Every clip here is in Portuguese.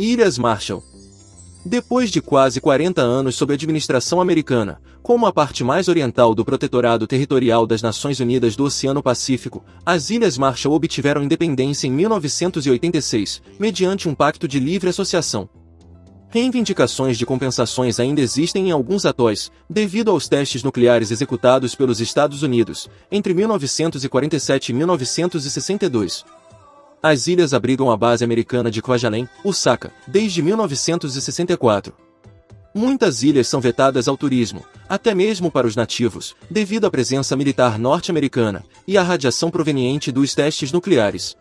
Ilhas Marshall. Depois de quase 40 anos sob administração americana, como a parte mais oriental do Protetorado Territorial das Nações Unidas do Oceano Pacífico, as Ilhas Marshall obtiveram independência em 1986, mediante um pacto de livre associação. Reivindicações de compensações ainda existem em alguns atóis, devido aos testes nucleares executados pelos Estados Unidos, entre 1947 e 1962. As ilhas abrigam a base americana de Kwajalein, Osaka, desde 1964. Muitas ilhas são vetadas ao turismo, até mesmo para os nativos, devido à presença militar norte-americana e à radiação proveniente dos testes nucleares.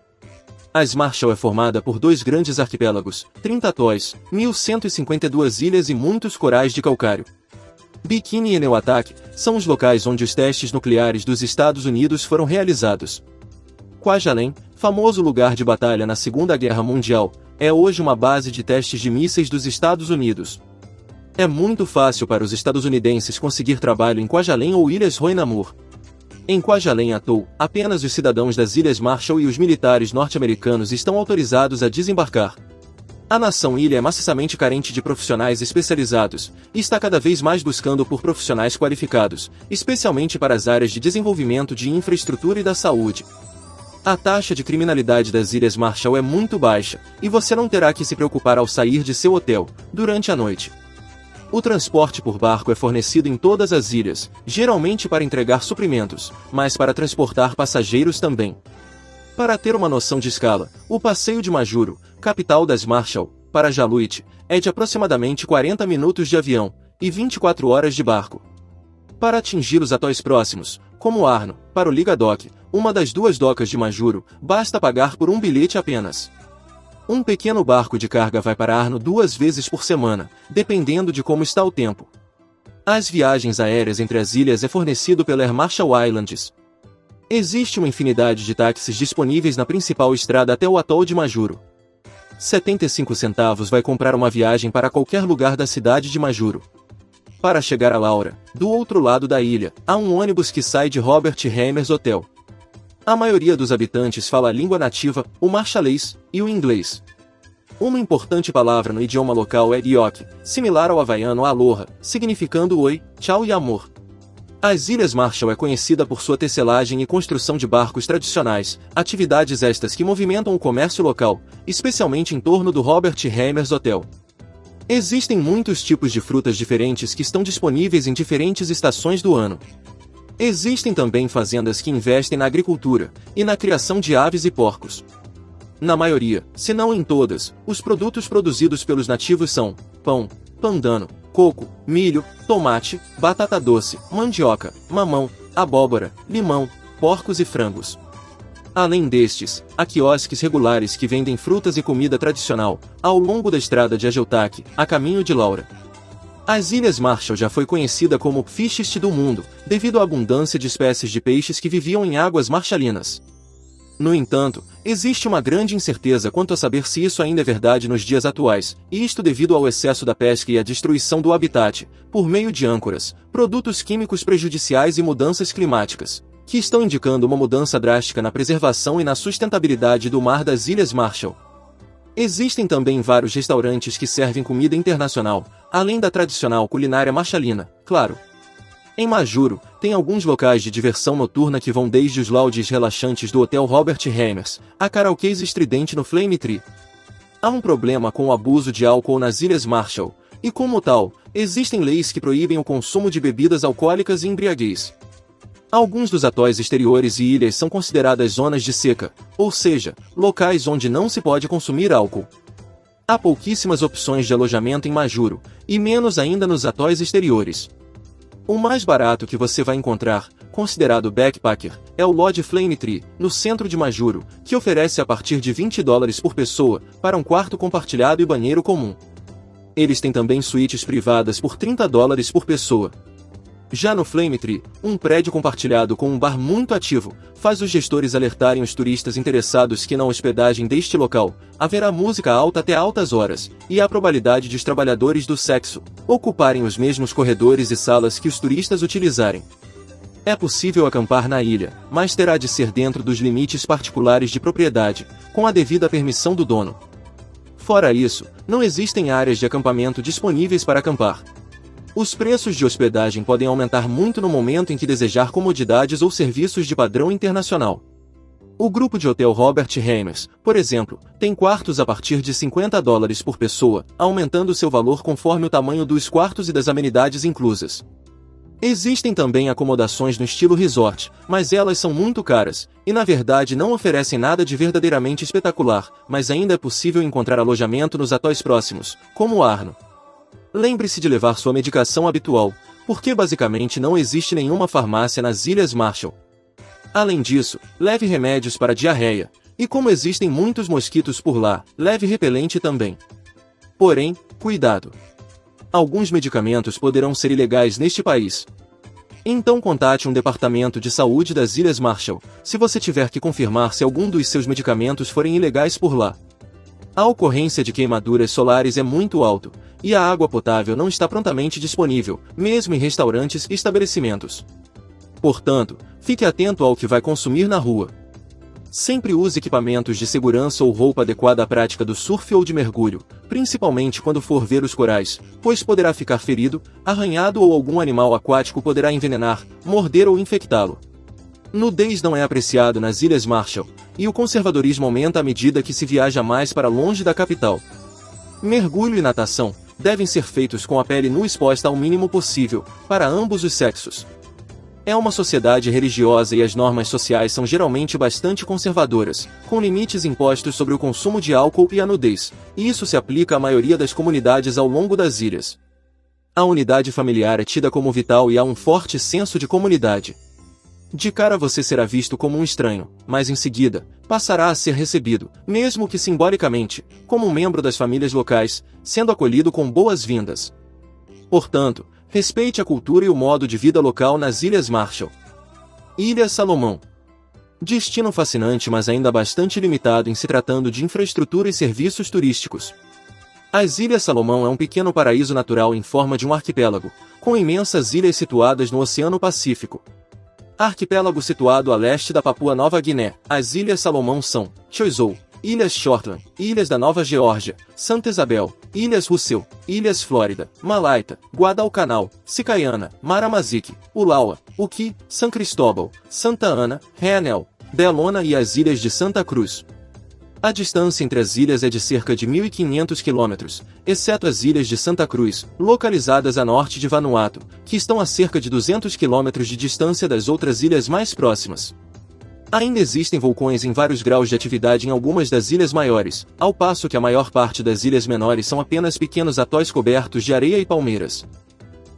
As Marshall é formada por dois grandes arquipélagos, 30 atóis, 1.152 ilhas e muitos corais de calcário. Bikini e Neuatak são os locais onde os testes nucleares dos Estados Unidos foram realizados. Kwajalein, famoso lugar de batalha na Segunda Guerra Mundial, é hoje uma base de testes de mísseis dos Estados Unidos. É muito fácil para os estadunidenses conseguir trabalho em Kwajalein ou Ilhas Roinamur. Em Kwajalein Atoll, apenas os cidadãos das Ilhas Marshall e os militares norte-americanos estão autorizados a desembarcar. A nação-ilha é maciçamente carente de profissionais especializados, e está cada vez mais buscando por profissionais qualificados, especialmente para as áreas de desenvolvimento de infraestrutura e da saúde. A taxa de criminalidade das Ilhas Marshall é muito baixa, e você não terá que se preocupar ao sair de seu hotel, durante a noite. O transporte por barco é fornecido em todas as ilhas, geralmente para entregar suprimentos, mas para transportar passageiros também. Para ter uma noção de escala, o passeio de Majuro, capital das Marshall, para Jaluit, é de aproximadamente 40 minutos de avião, e 24 horas de barco. Para atingir os atóis próximos, como Arno, para o Ligadoc, uma das duas docas de Majuro, basta pagar por um bilhete apenas. Um pequeno barco de carga vai para Arno 2 vezes por semana, dependendo de como está o tempo. As viagens aéreas entre as ilhas é fornecido pela Air Marshall Islands. Existe uma infinidade de táxis disponíveis na principal estrada até o atol de Majuro. 75 centavos vai comprar uma viagem para qualquer lugar da cidade de Majuro. Para chegar a Laura, do outro lado da ilha, há um ônibus que sai de Robert Hammers Hotel. A maioria dos habitantes fala a língua nativa, o marchalês, e o inglês. Uma importante palavra no idioma local é Iok, similar ao havaiano aloha, significando oi, tchau e amor. As Ilhas Marshall é conhecida por sua tecelagem e construção de barcos tradicionais, atividades estas que movimentam o comércio local, especialmente em torno do Robert Hammers Hotel. Existem muitos tipos de frutas diferentes que estão disponíveis em diferentes estações do ano. Existem também fazendas que investem na agricultura e na criação de aves e porcos. Na maioria, se não em todas, os produtos produzidos pelos nativos são pão, pandano, coco, milho, tomate, batata doce, mandioca, mamão, abóbora, limão, porcos e frangos. Além destes, há quiosques regulares que vendem frutas e comida tradicional, ao longo da estrada de Ageotac, a caminho de Laura. As Ilhas Marshall já foi conhecida como Fishest do mundo, devido à abundância de espécies de peixes que viviam em águas marshalinas. No entanto, existe uma grande incerteza quanto a saber se isso ainda é verdade nos dias atuais, e isto devido ao excesso da pesca e à destruição do habitat, por meio de âncoras, produtos químicos prejudiciais e mudanças climáticas, que estão indicando uma mudança drástica na preservação e na sustentabilidade do mar das Ilhas Marshall. Existem também vários restaurantes que servem comida internacional, além da tradicional culinária marchalina, claro. Em Majuro, tem alguns locais de diversão noturna que vão desde os lounges relaxantes do Hotel Robert Hammers, a karaokês estridente no Flame Tree. Há um problema com o abuso de álcool nas Ilhas Marshall, e como tal, existem leis que proíbem o consumo de bebidas alcoólicas e embriaguez. Alguns dos atóis exteriores e ilhas são consideradas zonas de seca, ou seja, locais onde não se pode consumir álcool. Há pouquíssimas opções de alojamento em Majuro, e menos ainda nos atóis exteriores. O mais barato que você vai encontrar, considerado backpacker, é o Lodge Flame Tree, no centro de Majuro, que oferece a partir de $20 por pessoa, para um quarto compartilhado e banheiro comum. Eles têm também suítes privadas por $30 por pessoa. Já no Flame Tree, um prédio compartilhado com um bar muito ativo, faz os gestores alertarem os turistas interessados que na hospedagem deste local, haverá música alta até altas horas, e há a probabilidade de os trabalhadores do sexo ocuparem os mesmos corredores e salas que os turistas utilizarem. É possível acampar na ilha, mas terá de ser dentro dos limites particulares de propriedade, com a devida permissão do dono. Fora isso, não existem áreas de acampamento disponíveis para acampar. Os preços de hospedagem podem aumentar muito no momento em que desejar comodidades ou serviços de padrão internacional. O grupo de hotel Robert Reimers, por exemplo, tem quartos a partir de $50 por pessoa, aumentando seu valor conforme o tamanho dos quartos e das amenidades inclusas. Existem também acomodações no estilo resort, mas elas são muito caras, e na verdade não oferecem nada de verdadeiramente espetacular, mas ainda é possível encontrar alojamento nos atóis próximos, como o Arno. Lembre-se de levar sua medicação habitual, porque basicamente não existe nenhuma farmácia nas Ilhas Marshall. Além disso, leve remédios para diarreia, e como existem muitos mosquitos por lá, leve repelente também. Porém, cuidado! Alguns medicamentos poderão ser ilegais neste país. Então contate um departamento de saúde das Ilhas Marshall, se você tiver que confirmar se algum dos seus medicamentos forem ilegais por lá. A ocorrência de queimaduras solares é muito alta, e a água potável não está prontamente disponível, mesmo em restaurantes e estabelecimentos. Portanto, fique atento ao que vai consumir na rua. Sempre use equipamentos de segurança ou roupa adequada à prática do surf ou de mergulho, principalmente quando for ver os corais, pois poderá ficar ferido, arranhado ou algum animal aquático poderá envenenar, morder ou infectá-lo. Nudez não é apreciado nas Ilhas Marshall, e o conservadorismo aumenta à medida que se viaja mais para longe da capital. Mergulho e natação devem ser feitos com a pele nua exposta ao mínimo possível, para ambos os sexos. É uma sociedade religiosa e as normas sociais são geralmente bastante conservadoras, com limites impostos sobre o consumo de álcool e a nudez, e isso se aplica à maioria das comunidades ao longo das ilhas. A unidade familiar é tida como vital e há um forte senso de comunidade. De cara você será visto como um estranho, mas em seguida, passará a ser recebido, mesmo que simbolicamente, como um membro das famílias locais, sendo acolhido com boas-vindas. Portanto, respeite a cultura e o modo de vida local nas Ilhas Marshall. Ilha Salomão. Destino fascinante, mas ainda bastante limitado em se tratando de infraestrutura e serviços turísticos. As Ilhas Salomão é um pequeno paraíso natural em forma de um arquipélago, com imensas ilhas situadas no Oceano Pacífico. Arquipélago situado a leste da Papua Nova Guiné, as Ilhas Salomão são Choiseul, Ilhas Shortland, Ilhas da Nova Geórgia, Santa Isabel, Ilhas Russell, Ilhas Flórida, Malaita, Guadalcanal, Sicaiana, Maramazique, Ulaua, Uki, San Cristóbal, Santa Ana, Reanel, Bellona e as Ilhas de Santa Cruz. A distância entre as ilhas é de cerca de 1.500 km, exceto as Ilhas de Santa Cruz, localizadas a norte de Vanuatu, que estão a cerca de 200 km de distância das outras ilhas mais próximas. Ainda existem vulcões em vários graus de atividade em algumas das ilhas maiores, ao passo que a maior parte das ilhas menores são apenas pequenos atóis cobertos de areia e palmeiras.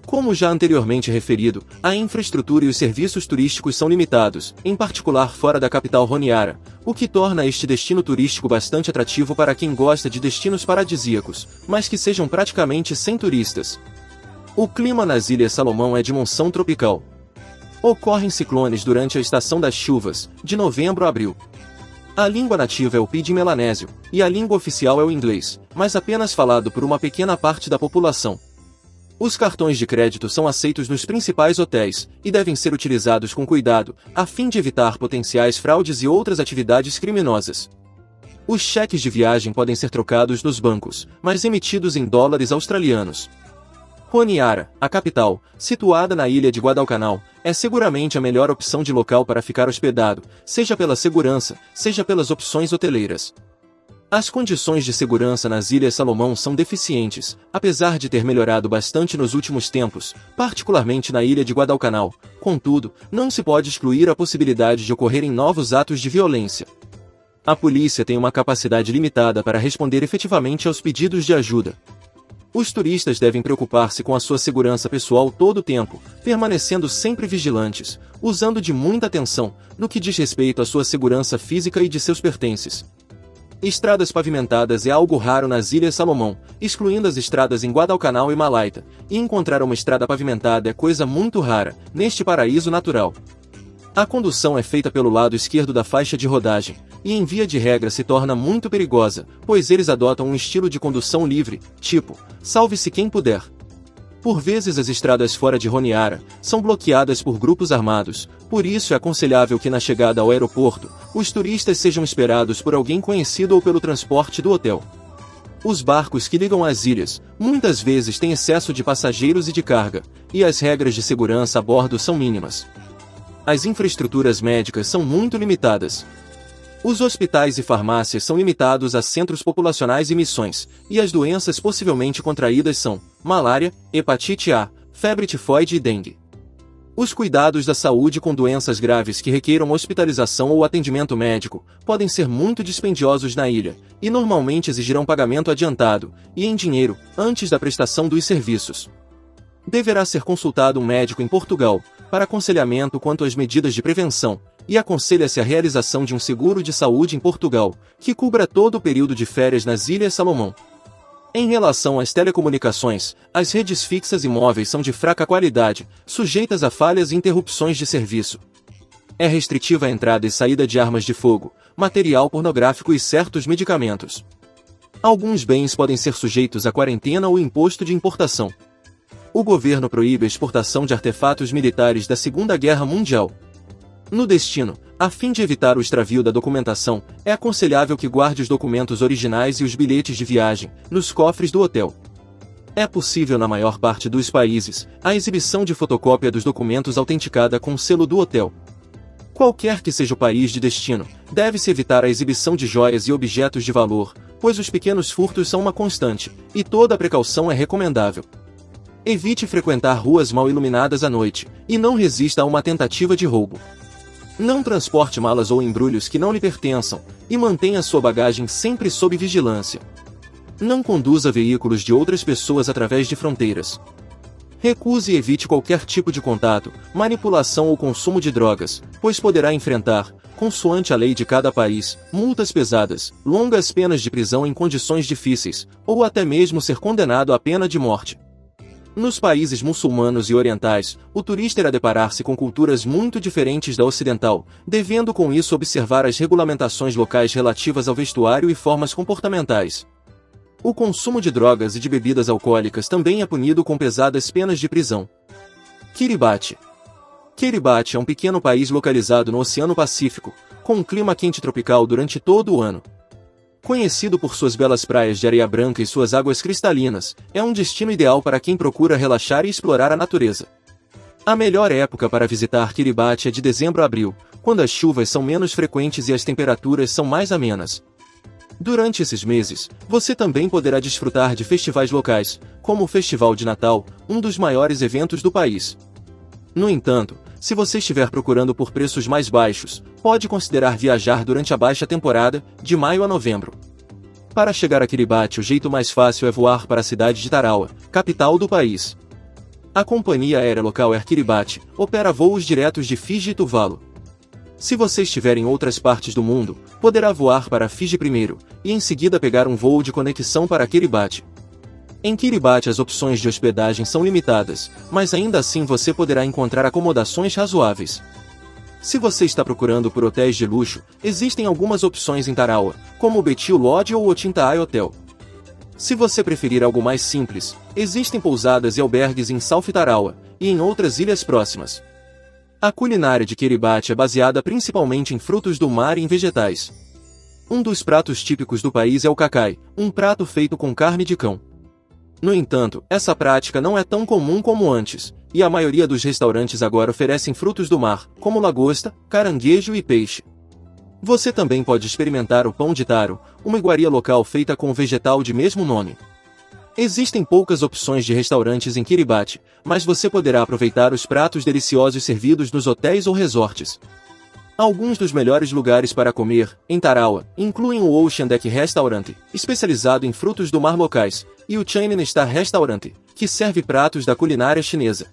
Como já anteriormente referido, a infraestrutura e os serviços turísticos são limitados, em particular fora da capital Honiara, o que torna este destino turístico bastante atrativo para quem gosta de destinos paradisíacos, mas que sejam praticamente sem turistas. O clima nas Ilhas Salomão é de monção tropical. Ocorrem ciclones durante a estação das chuvas, de novembro a abril. A língua nativa é o pidgin melanésio, e a língua oficial é o inglês, mas apenas falado por uma pequena parte da população. Os cartões de crédito são aceitos nos principais hotéis, e devem ser utilizados com cuidado, a fim de evitar potenciais fraudes e outras atividades criminosas. Os cheques de viagem podem ser trocados nos bancos, mas emitidos em dólares australianos. Honiara, a capital, situada na ilha de Guadalcanal, é seguramente a melhor opção de local para ficar hospedado, seja pela segurança, seja pelas opções hoteleiras. As condições de segurança nas Ilhas Salomão são deficientes, apesar de ter melhorado bastante nos últimos tempos, particularmente na ilha de Guadalcanal. Contudo, não se pode excluir a possibilidade de ocorrerem novos atos de violência. A polícia tem uma capacidade limitada para responder efetivamente aos pedidos de ajuda. Os turistas devem preocupar-se com a sua segurança pessoal todo o tempo, permanecendo sempre vigilantes, usando de muita atenção, no que diz respeito à sua segurança física e de seus pertences. Estradas pavimentadas é algo raro nas Ilhas Salomão, excluindo as estradas em Guadalcanal e Malaita, e encontrar uma estrada pavimentada é coisa muito rara, neste paraíso natural. A condução é feita pelo lado esquerdo da faixa de rodagem, e em via de regra se torna muito perigosa, pois eles adotam um estilo de condução livre, tipo, salve-se quem puder. Por vezes as estradas fora de Honiara são bloqueadas por grupos armados, por isso é aconselhável que na chegada ao aeroporto, os turistas sejam esperados por alguém conhecido ou pelo transporte do hotel. Os barcos que ligam às ilhas, muitas vezes têm excesso de passageiros e de carga, e as regras de segurança a bordo são mínimas. As infraestruturas médicas são muito limitadas. Os hospitais e farmácias são limitados a centros populacionais e missões, e as doenças possivelmente contraídas são malária, hepatite A, febre tifoide e dengue. Os cuidados da saúde com doenças graves que requeiram hospitalização ou atendimento médico podem ser muito dispendiosos na ilha, e normalmente exigirão pagamento adiantado, e em dinheiro, antes da prestação dos serviços. Deverá ser consultado um médico em Portugal, para aconselhamento quanto às medidas de prevenção, e aconselha-se a realização de um seguro de saúde em Portugal, que cubra todo o período de férias nas Ilhas Salomão. Em relação às telecomunicações, as redes fixas e móveis são de fraca qualidade, sujeitas a falhas e interrupções de serviço. É restritiva a entrada e saída de armas de fogo, material pornográfico e certos medicamentos. Alguns bens podem ser sujeitos a quarentena ou imposto de importação. O governo proíbe a exportação de artefatos militares da Segunda Guerra Mundial. No destino, a fim de evitar o extravio da documentação, é aconselhável que guarde os documentos originais e os bilhetes de viagem nos cofres do hotel. É possível na maior parte dos países a exibição de fotocópia dos documentos autenticada com o selo do hotel. Qualquer que seja o país de destino, deve-se evitar a exibição de joias e objetos de valor, pois os pequenos furtos são uma constante, e toda a precaução é recomendável. Evite frequentar ruas mal iluminadas à noite, e não resista a uma tentativa de roubo. Não transporte malas ou embrulhos que não lhe pertençam, e mantenha sua bagagem sempre sob vigilância. Não conduza veículos de outras pessoas através de fronteiras. Recuse e evite qualquer tipo de contato, manipulação ou consumo de drogas, pois poderá enfrentar, consoante a lei de cada país, multas pesadas, longas penas de prisão em condições difíceis, ou até mesmo ser condenado à pena de morte. Nos países muçulmanos e orientais, o turista irá deparar-se com culturas muito diferentes da ocidental, devendo com isso observar as regulamentações locais relativas ao vestuário e formas comportamentais. O consumo de drogas e de bebidas alcoólicas também é punido com pesadas penas de prisão. Kiribati. Kiribati é um pequeno país localizado no Oceano Pacífico, com um clima quente tropical durante todo o ano. Conhecido por suas belas praias de areia branca e suas águas cristalinas, é um destino ideal para quem procura relaxar e explorar a natureza. A melhor época para visitar Kiribati é de dezembro a abril, quando as chuvas são menos frequentes e as temperaturas são mais amenas. Durante esses meses, você também poderá desfrutar de festivais locais, como o Festival de Natal, um dos maiores eventos do país. No entanto, se você estiver procurando por preços mais baixos, pode considerar viajar durante a baixa temporada, de maio a novembro. Para chegar a Kiribati, o jeito mais fácil é voar para a cidade de Tarawa, capital do país. A companhia aérea local Air Kiribati opera voos diretos de Fiji e Tuvalu. Se você estiver em outras partes do mundo, poderá voar para Fiji primeiro, e em seguida pegar um voo de conexão para Kiribati. Em Kiribati as opções de hospedagem são limitadas, mas ainda assim você poderá encontrar acomodações razoáveis. Se você está procurando por hotéis de luxo, existem algumas opções em Tarawa, como o Betil Lodge ou o Otintaai Hotel. Se você preferir algo mais simples, existem pousadas e albergues em South Tarawa, e em outras ilhas próximas. A culinária de Kiribati é baseada principalmente em frutos do mar e em vegetais. Um dos pratos típicos do país é o cacai, um prato feito com carne de cão. No entanto, essa prática não é tão comum como antes, e a maioria dos restaurantes agora oferecem frutos do mar, como lagosta, caranguejo e peixe. Você também pode experimentar o pão de taro, uma iguaria local feita com o vegetal de mesmo nome. Existem poucas opções de restaurantes em Kiribati, mas você poderá aproveitar os pratos deliciosos servidos nos hotéis ou resorts. Alguns dos melhores lugares para comer, em Tarawa, incluem o Ocean Deck Restaurant, especializado em frutos do mar locais, e o China Star Restaurant, que serve pratos da culinária chinesa.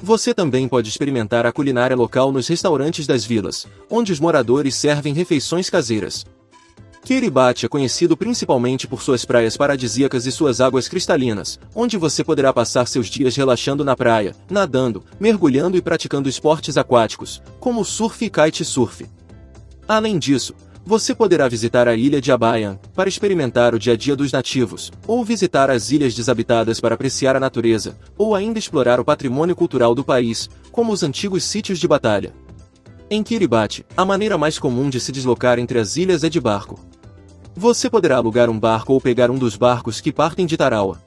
Você também pode experimentar a culinária local nos restaurantes das vilas, onde os moradores servem refeições caseiras. Kiribati é conhecido principalmente por suas praias paradisíacas e suas águas cristalinas, onde você poderá passar seus dias relaxando na praia, nadando, mergulhando e praticando esportes aquáticos, como surf e kitesurf. Além disso, você poderá visitar a ilha de Abayan, para experimentar o dia a dia dos nativos, ou visitar as ilhas desabitadas para apreciar a natureza, ou ainda explorar o patrimônio cultural do país, como os antigos sítios de batalha. Em Kiribati, a maneira mais comum de se deslocar entre as ilhas é de barco. Você poderá alugar um barco ou pegar um dos barcos que partem de Tarawa.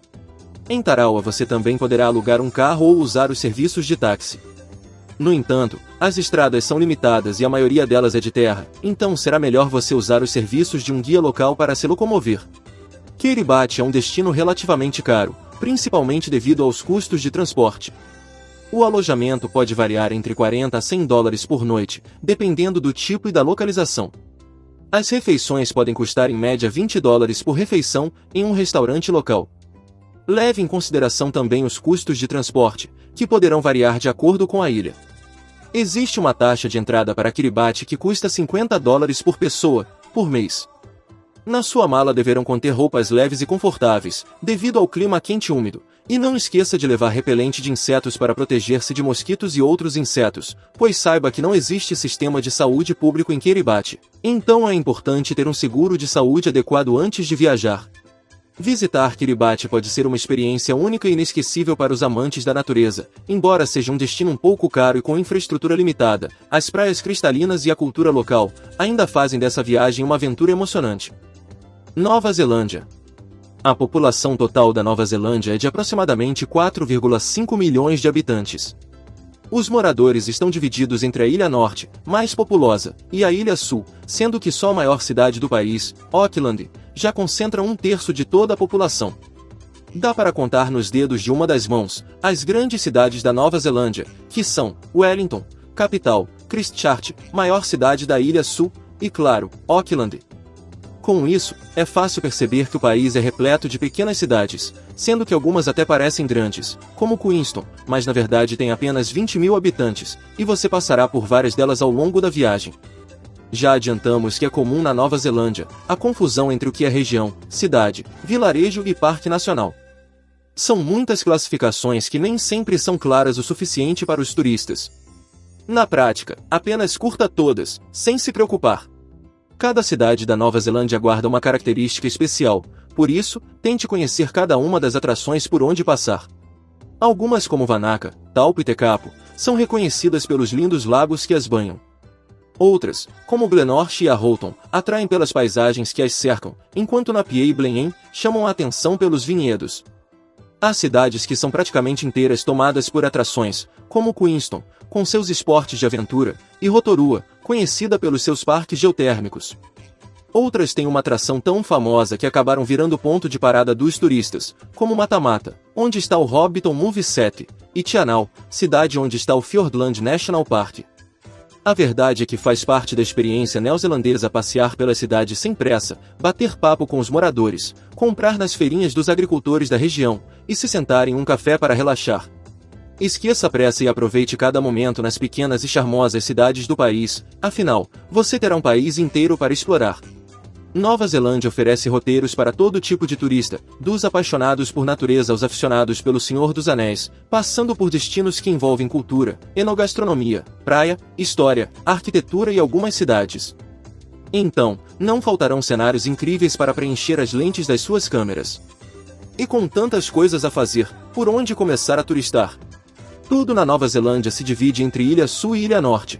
Em Tarawa você também poderá alugar um carro ou usar os serviços de táxi. No entanto, as estradas são limitadas e a maioria delas é de terra, então será melhor você usar os serviços de um guia local para se locomover. Kiribati é um destino relativamente caro, principalmente devido aos custos de transporte. O alojamento pode variar entre 40 a 100 dólares por noite, dependendo do tipo e da localização. As refeições podem custar em média 20 dólares por refeição em um restaurante local. Leve em consideração também os custos de transporte, que poderão variar de acordo com a ilha. Existe uma taxa de entrada para Kiribati que custa 50 dólares por pessoa, por mês. Na sua mala deverão conter roupas leves e confortáveis, devido ao clima quente e úmido, e não esqueça de levar repelente de insetos para proteger-se de mosquitos e outros insetos, pois saiba que não existe sistema de saúde público em Kiribati, então é importante ter um seguro de saúde adequado antes de viajar. Visitar Kiribati pode ser uma experiência única e inesquecível para os amantes da natureza, embora seja um destino um pouco caro e com infraestrutura limitada. As praias cristalinas e a cultura local ainda fazem dessa viagem uma aventura emocionante. Nova Zelândia. A população total da Nova Zelândia é de aproximadamente 4,5 milhões de habitantes. Os moradores estão divididos entre a Ilha Norte, mais populosa, e a Ilha Sul, sendo que só a maior cidade do país, Auckland, já concentra um terço de toda a população. Dá para contar nos dedos de uma das mãos as grandes cidades da Nova Zelândia, que são Wellington, capital, Christchurch, maior cidade da Ilha Sul, e claro, Auckland. Com isso, é fácil perceber que o país é repleto de pequenas cidades, sendo que algumas até parecem grandes, como Queenstown, mas na verdade tem apenas 20 mil habitantes, e você passará por várias delas ao longo da viagem. Já adiantamos que é comum na Nova Zelândia a confusão entre o que é região, cidade, vilarejo e parque nacional. São muitas classificações que nem sempre são claras o suficiente para os turistas. Na prática, apenas curta todas, sem se preocupar. Cada cidade da Nova Zelândia guarda uma característica especial, por isso, tente conhecer cada uma das atrações por onde passar. Algumas como Wanaka, Taupo e Tekapo, são reconhecidas pelos lindos lagos que as banham. Outras, como Glenorchy e Arrowton, atraem pelas paisagens que as cercam, enquanto Napier e Blenheim chamam a atenção pelos vinhedos. Há cidades que são praticamente inteiras tomadas por atrações, como Queenstown, com seus esportes de aventura, e Rotorua, conhecida pelos seus parques geotérmicos. Outras têm uma atração tão famosa que acabaram virando ponto de parada dos turistas, como Matamata, onde está o Hobbiton Movie Set, e Tianau, cidade onde está o Fiordland National Park. A verdade é que faz parte da experiência neozelandesa passear pela cidade sem pressa, bater papo com os moradores, comprar nas feirinhas dos agricultores da região, e se sentar em um café para relaxar. Esqueça a pressa e aproveite cada momento nas pequenas e charmosas cidades do país, afinal, você terá um país inteiro para explorar. Nova Zelândia oferece roteiros para todo tipo de turista, dos apaixonados por natureza aos aficionados pelo Senhor dos Anéis, passando por destinos que envolvem cultura, enogastronomia, praia, história, arquitetura e algumas cidades. Então, não faltarão cenários incríveis para preencher as lentes das suas câmeras. E com tantas coisas a fazer, por onde começar a turistar? Tudo na Nova Zelândia se divide entre Ilha Sul e Ilha Norte.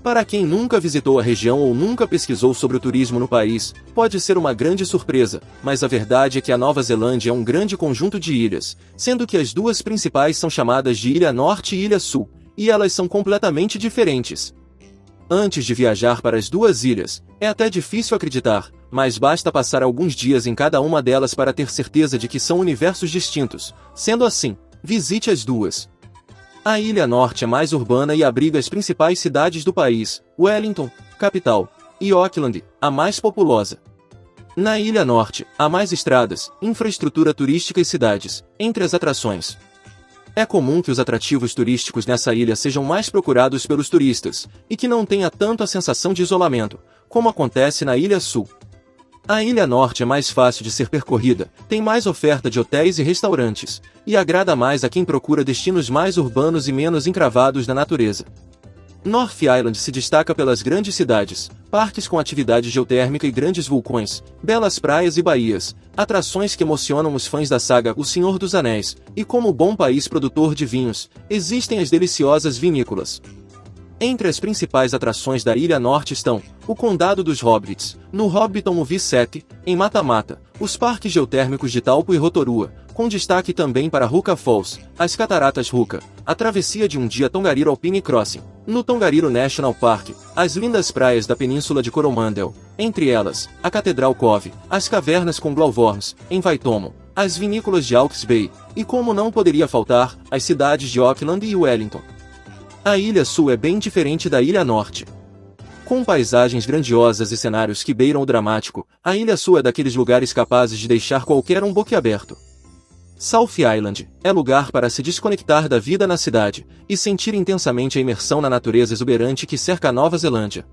Para quem nunca visitou a região ou nunca pesquisou sobre o turismo no país, pode ser uma grande surpresa, mas a verdade é que a Nova Zelândia é um grande conjunto de ilhas, sendo que as duas principais são chamadas de Ilha Norte e Ilha Sul, e elas são completamente diferentes. Antes de viajar para as duas ilhas, é até difícil acreditar, mas basta passar alguns dias em cada uma delas para ter certeza de que são universos distintos. Sendo assim, visite as duas. A Ilha Norte é mais urbana e abriga as principais cidades do país, Wellington, capital, e Auckland, a mais populosa. Na Ilha Norte, há mais estradas, infraestrutura turística e cidades, entre as atrações. É comum que os atrativos turísticos nessa ilha sejam mais procurados pelos turistas, e que não tenha tanto a sensação de isolamento, como acontece na Ilha Sul. A Ilha Norte é mais fácil de ser percorrida, tem mais oferta de hotéis e restaurantes, e agrada mais a quem procura destinos mais urbanos e menos encravados na natureza. North Island se destaca pelas grandes cidades, parques com atividade geotérmica e grandes vulcões, belas praias e baías, atrações que emocionam os fãs da saga O Senhor dos Anéis, e como bom país produtor de vinhos, existem as deliciosas vinícolas. Entre as principais atrações da Ilha Norte estão o Condado dos Hobbits, no Hobbiton UV7, em Mata-Mata, os parques geotérmicos de Taupo e Rotorua, com destaque também para Huka Falls, as Cataratas Huka, a travessia de um dia Tongariro Alpine Crossing, no Tongariro National Park, as lindas praias da Península de Coromandel, entre elas, a Catedral Cove, as cavernas com Glowworms, em Waitomo, as vinícolas de Hawke's Bay, e como não poderia faltar, as cidades de Auckland e Wellington. A Ilha Sul é bem diferente da Ilha Norte. Com paisagens grandiosas e cenários que beiram o dramático, a Ilha Sul é daqueles lugares capazes de deixar qualquer um boquiaberto. South Island é lugar para se desconectar da vida na cidade e sentir intensamente a imersão na natureza exuberante que cerca a Nova Zelândia.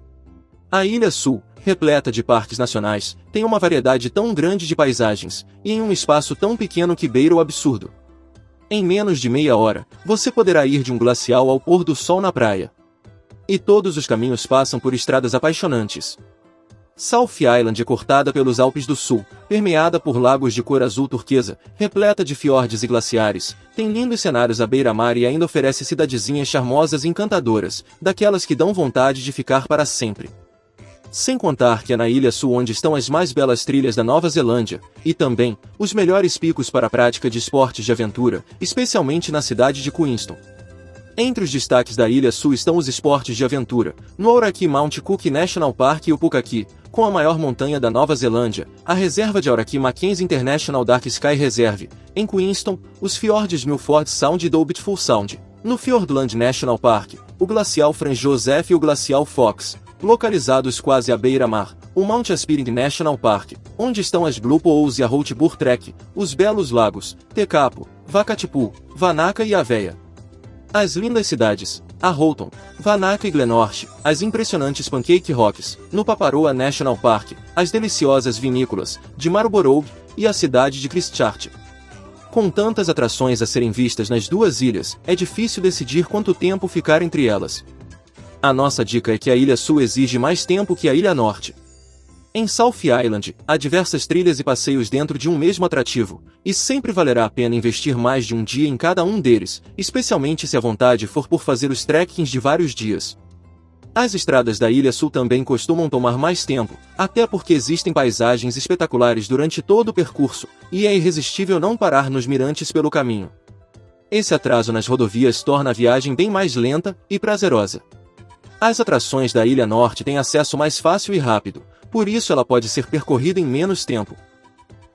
A Ilha Sul, repleta de parques nacionais, tem uma variedade tão grande de paisagens, e em um espaço tão pequeno que beira o absurdo. Em menos de meia hora, você poderá ir de um glacial ao pôr do sol na praia. E todos os caminhos passam por estradas apaixonantes. South Island é cortada pelos Alpes do Sul, permeada por lagos de cor azul turquesa, repleta de fiordes e glaciares, tem lindos cenários à beira-mar e ainda oferece cidadezinhas charmosas e encantadoras, daquelas que dão vontade de ficar para sempre. Sem contar que é na Ilha Sul onde estão as mais belas trilhas da Nova Zelândia, e também, os melhores picos para a prática de esportes de aventura, especialmente na cidade de Queenstown. Entre os destaques da Ilha Sul estão os esportes de aventura, no Aoraki Mount Cook National Park e o Pukaki, com a maior montanha da Nova Zelândia, a reserva de Aoraki Mackenzie International Dark Sky Reserve, em Queenstown, os fiordes Milford Sound e Doubtful Sound. No Fiordland National Park, o glacial Franz Josef e o glacial Fox, localizados quase à beira-mar, o Mount Aspiring National Park, onde estão as Blue Pools e a Hotspur Trek, os belos lagos, Tekapo, Wakatipu, Wanaka e Aveia. As lindas cidades, a Houghton, Wanaka e Glenorchy, as impressionantes Pancake Rocks, no Paparoa National Park, as deliciosas vinícolas, de Marlborough, e a cidade de Christchurch. Com tantas atrações a serem vistas nas duas ilhas, é difícil decidir quanto tempo ficar entre elas. A nossa dica é que a Ilha Sul exige mais tempo que a Ilha Norte. Em South Island, há diversas trilhas e passeios dentro de um mesmo atrativo, e sempre valerá a pena investir mais de um dia em cada um deles, especialmente se a vontade for por fazer os trekkings de vários dias. As estradas da Ilha Sul também costumam tomar mais tempo, até porque existem paisagens espetaculares durante todo o percurso, e é irresistível não parar nos mirantes pelo caminho. Esse atraso nas rodovias torna a viagem bem mais lenta e prazerosa. As atrações da Ilha Norte têm acesso mais fácil e rápido, por isso ela pode ser percorrida em menos tempo.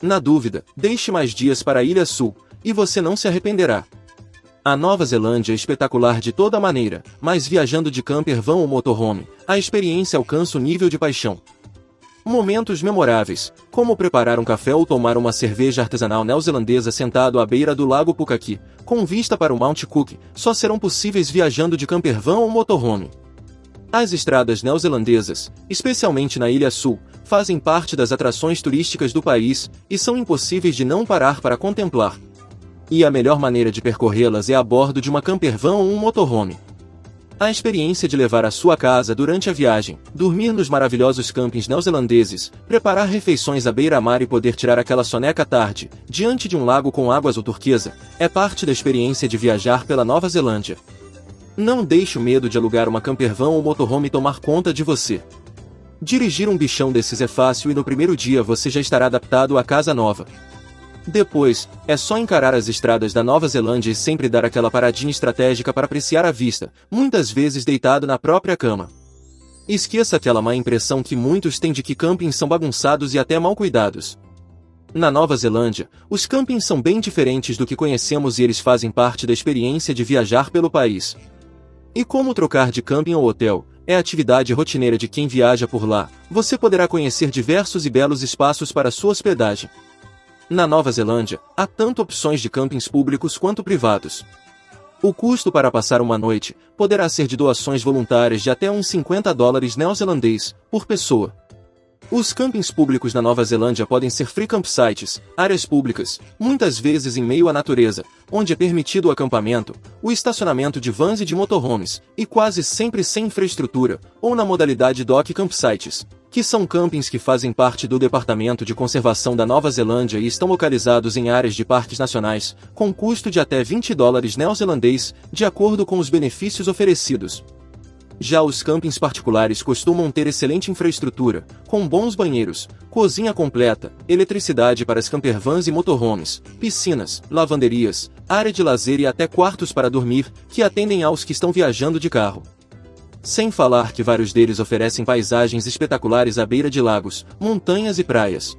Na dúvida, deixe mais dias para a Ilha Sul, e você não se arrependerá. A Nova Zelândia é espetacular de toda maneira, mas viajando de camper van ou motorhome, a experiência alcança o nível de paixão. Momentos memoráveis, como preparar um café ou tomar uma cerveja artesanal neozelandesa sentado à beira do lago Pukaki, com vista para o Mount Cook, só serão possíveis viajando de camper van ou motorhome. As estradas neozelandesas, especialmente na Ilha Sul, fazem parte das atrações turísticas do país, e são impossíveis de não parar para contemplar. E a melhor maneira de percorrê-las é a bordo de uma campervan ou um motorhome. A experiência de levar a sua casa durante a viagem, dormir nos maravilhosos campings neozelandeses, preparar refeições à beira-mar e poder tirar aquela soneca à tarde, diante de um lago com água azul turquesa, é parte da experiência de viajar pela Nova Zelândia. Não deixe o medo de alugar uma campervan ou motorhome tomar conta de você. Dirigir um bichão desses é fácil e no primeiro dia você já estará adaptado à casa nova. Depois, é só encarar as estradas da Nova Zelândia e sempre dar aquela paradinha estratégica para apreciar a vista, muitas vezes deitado na própria cama. Esqueça aquela má impressão que muitos têm de que campings são bagunçados e até mal cuidados. Na Nova Zelândia, os campings são bem diferentes do que conhecemos e eles fazem parte da experiência de viajar pelo país. E como trocar de camping ou hotel é a atividade rotineira de quem viaja por lá, você poderá conhecer diversos e belos espaços para sua hospedagem. Na Nova Zelândia, há tanto opções de campings públicos quanto privados. O custo para passar uma noite poderá ser de doações voluntárias de até uns $50 neozelandês por pessoa. Os campings públicos na Nova Zelândia podem ser free campsites, áreas públicas, muitas vezes em meio à natureza, onde é permitido o acampamento, o estacionamento de vans e de motorhomes, e quase sempre sem infraestrutura, ou na modalidade dock campsites, que são campings que fazem parte do Departamento de Conservação da Nova Zelândia e estão localizados em áreas de parques nacionais, com custo de até $20 neozelandês, de acordo com os benefícios oferecidos. Já os campings particulares costumam ter excelente infraestrutura, com bons banheiros, cozinha completa, eletricidade para as campervans e motorhomes, piscinas, lavanderias, área de lazer e até quartos para dormir, que atendem aos que estão viajando de carro. Sem falar que vários deles oferecem paisagens espetaculares à beira de lagos, montanhas e praias.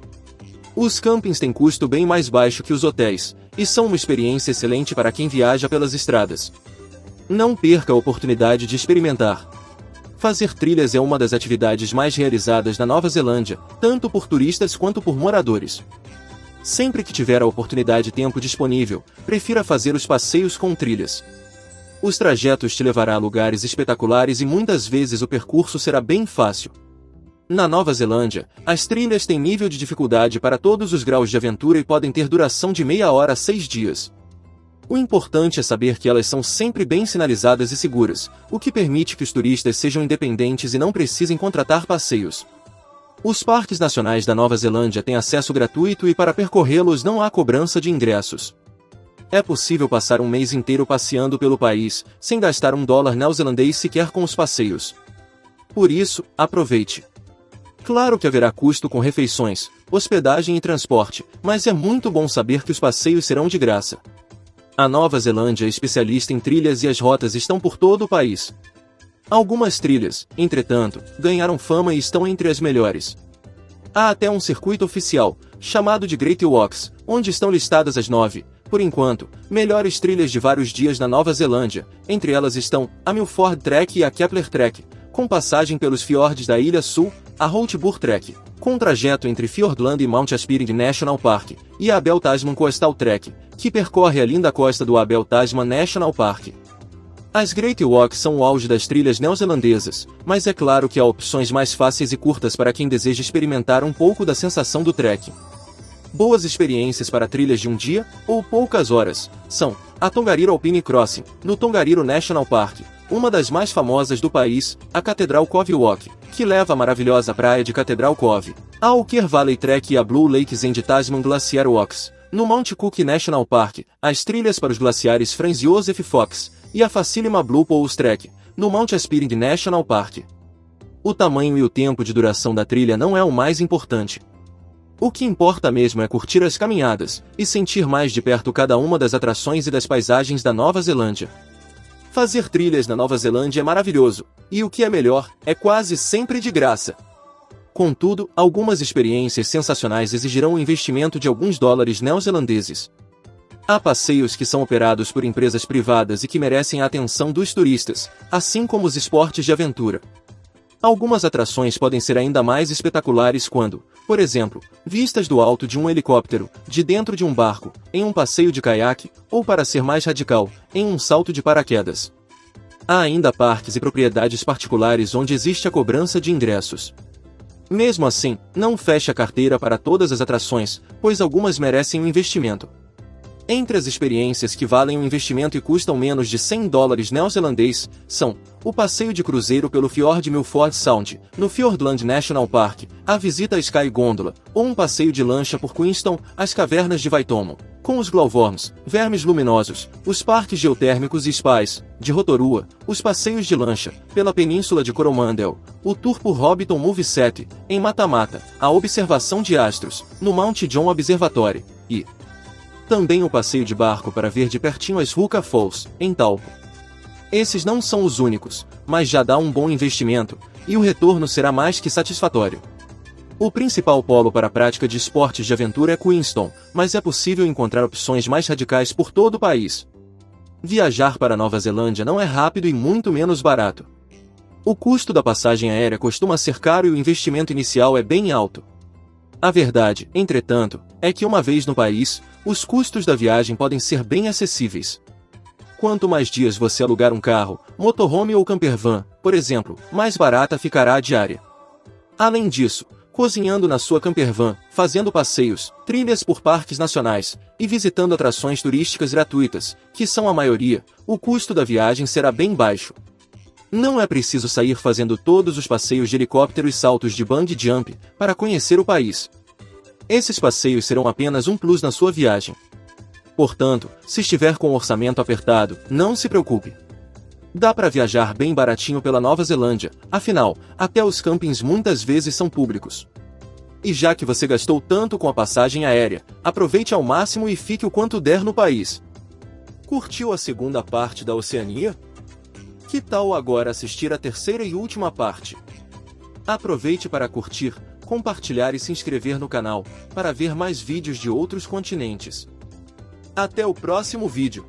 Os campings têm custo bem mais baixo que os hotéis, e são uma experiência excelente para quem viaja pelas estradas. Não perca a oportunidade de experimentar. Fazer trilhas é uma das atividades mais realizadas na Nova Zelândia, tanto por turistas quanto por moradores. Sempre que tiver a oportunidade e tempo disponível, prefira fazer os passeios com trilhas. Os trajetos te levarão a lugares espetaculares e muitas vezes o percurso será bem fácil. Na Nova Zelândia, as trilhas têm nível de dificuldade para todos os graus de aventura e podem ter duração de meia hora a 6 dias. O importante é saber que elas são sempre bem sinalizadas e seguras, o que permite que os turistas sejam independentes e não precisem contratar passeios. Os parques nacionais da Nova Zelândia têm acesso gratuito e para percorrê-los não há cobrança de ingressos. É possível passar um mês inteiro passeando pelo país, sem gastar $1 neozelandês sequer com os passeios. Por isso, aproveite. Claro que haverá custo com refeições, hospedagem e transporte, mas é muito bom saber que os passeios serão de graça. A Nova Zelândia é especialista em trilhas e as rotas estão por todo o país. Algumas trilhas, entretanto, ganharam fama e estão entre as melhores. Há até um circuito oficial, chamado de Great Walks, onde estão listadas as 9, por enquanto, melhores trilhas de vários dias na Nova Zelândia. Entre elas estão a Milford Trek e a Kepler Trek, com passagem pelos fiordes da Ilha Sul, a Hotspur Trek, com trajeto entre Fiordland e Mount Aspiring National Park, e a Abel Tasman Coastal Trek, que percorre a linda costa do Abel Tasman National Park. As Great Walks são o auge das trilhas neozelandesas, mas é claro que há opções mais fáceis e curtas para quem deseja experimentar um pouco da sensação do trekking. Boas experiências para trilhas de um dia, ou poucas horas, são a Tongariro Alpine Crossing, no Tongariro National Park, uma das mais famosas do país, a Cathedral Cove Walk, que leva à maravilhosa praia de Cathedral Cove, a Walker Valley Trek e a Blue Lakes and Tasman Glacier Walks, no Mount Cook National Park, as trilhas para os glaciares Franz Josef Fox, e a facílima Blue Poles Trek, no Mount Aspiring National Park. O tamanho e o tempo de duração da trilha não é o mais importante. O que importa mesmo é curtir as caminhadas, e sentir mais de perto cada uma das atrações e das paisagens da Nova Zelândia. Fazer trilhas na Nova Zelândia é maravilhoso, e o que é melhor, é quase sempre de graça. Contudo, algumas experiências sensacionais exigirão o investimento de alguns dólares neozelandeses. Há passeios que são operados por empresas privadas e que merecem a atenção dos turistas, assim como os esportes de aventura. Algumas atrações podem ser ainda mais espetaculares quando, por exemplo, vistas do alto de um helicóptero, de dentro de um barco, em um passeio de caiaque, ou para ser mais radical, em um salto de paraquedas. Há ainda parques e propriedades particulares onde existe a cobrança de ingressos. Mesmo assim, não feche a carteira para todas as atrações, pois algumas merecem um investimento. Entre as experiências que valem o investimento e custam menos de $100 neozelandês, são o passeio de cruzeiro pelo Fiord Milford Sound, no Fiordland National Park, a visita à Sky Gondola, ou um passeio de lancha por Queenstown, as cavernas de Waitomo, com os glowworms, vermes luminosos, os parques geotérmicos e spas, de Rotorua, os passeios de lancha, pela península de Coromandel, o tour por Hobbiton Movie Set, em Mata-Mata, a observação de astros, no Mount John Observatory, e também o passeio de barco para ver de pertinho as Ruka Falls, em Taupo. Esses não são os únicos, mas já dá um bom investimento, e o retorno será mais que satisfatório. O principal polo para a prática de esportes de aventura é Queenstown, mas é possível encontrar opções mais radicais por todo o país. Viajar para a Nova Zelândia não é rápido e muito menos barato. O custo da passagem aérea costuma ser caro e o investimento inicial é bem alto. A verdade, entretanto, é que uma vez no país, os custos da viagem podem ser bem acessíveis. Quanto mais dias você alugar um carro, motorhome ou campervan, por exemplo, mais barata ficará a diária. Além disso, cozinhando na sua campervan, fazendo passeios, trilhas por parques nacionais e visitando atrações turísticas gratuitas, que são a maioria, o custo da viagem será bem baixo. Não é preciso sair fazendo todos os passeios de helicóptero e saltos de bungee jump para conhecer o país. Esses passeios serão apenas um plus na sua viagem. Portanto, se estiver com o orçamento apertado, não se preocupe. Dá para viajar bem baratinho pela Nova Zelândia, afinal, até os campings muitas vezes são públicos. E já que você gastou tanto com a passagem aérea, aproveite ao máximo e fique o quanto der no país. Curtiu a segunda parte da Oceania? Que tal agora assistir a terceira e última parte? Aproveite para curtir, compartilhar e se inscrever no canal, para ver mais vídeos de outros continentes. Até o próximo vídeo!